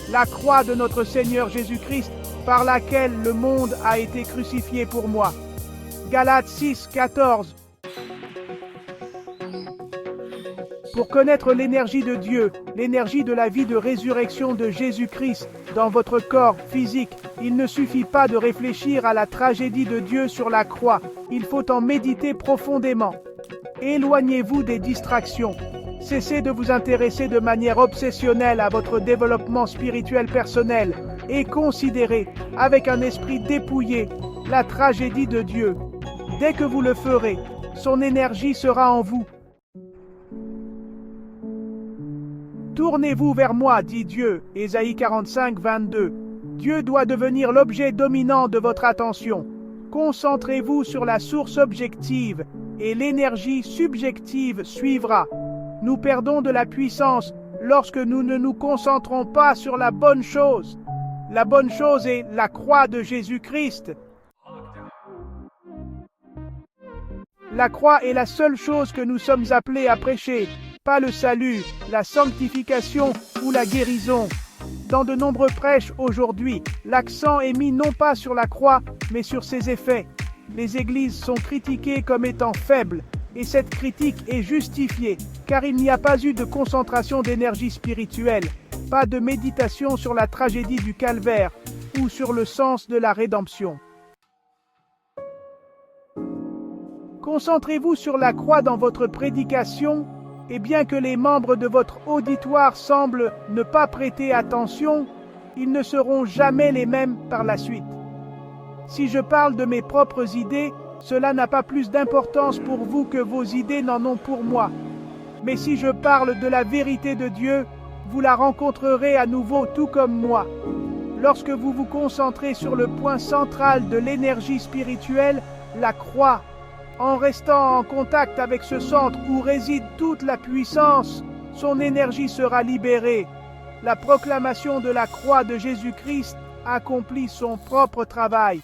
la croix de notre Seigneur Jésus-Christ, par laquelle le monde a été crucifié pour moi. Galates 6, 14. Pour connaître l'énergie de Dieu, l'énergie de la vie de résurrection de Jésus-Christ dans votre corps physique, il ne suffit pas de réfléchir à la tragédie de Dieu sur la croix, il faut en méditer profondément. Éloignez-vous des distractions. Cessez de vous intéresser de manière obsessionnelle à votre développement spirituel personnel et considérez, avec un esprit dépouillé, la tragédie de Dieu. Dès que vous le ferez, son énergie sera en vous. Tournez-vous vers moi, dit Dieu, Ésaïe 45, 22. Dieu doit devenir l'objet dominant de votre attention. Concentrez-vous sur la source objective et l'énergie subjective suivra. Nous perdons de la puissance lorsque nous ne nous concentrons pas sur la bonne chose. La bonne chose est la croix de Jésus-Christ. La croix est la seule chose que nous sommes appelés à prêcher, pas le salut, la sanctification ou la guérison. Dans de nombreux prêches aujourd'hui, l'accent est mis non pas sur la croix, mais sur ses effets. Les églises sont critiquées comme étant faibles, et cette critique est justifiée, car il n'y a pas eu de concentration d'énergie spirituelle, pas de méditation sur la tragédie du calvaire ou sur le sens de la rédemption. Concentrez-vous sur la croix dans votre prédication, et bien que les membres de votre auditoire semblent ne pas prêter attention, ils ne seront jamais les mêmes par la suite. Si je parle de mes propres idées, cela n'a pas plus d'importance pour vous que vos idées n'en ont pour moi. Mais si je parle de la vérité de Dieu, vous la rencontrerez à nouveau tout comme moi. Lorsque vous vous concentrez sur le point central de l'énergie spirituelle, la croix, en restant en contact avec ce centre où réside toute la puissance, son énergie sera libérée. La proclamation de la croix de Jésus-Christ accomplit son propre travail.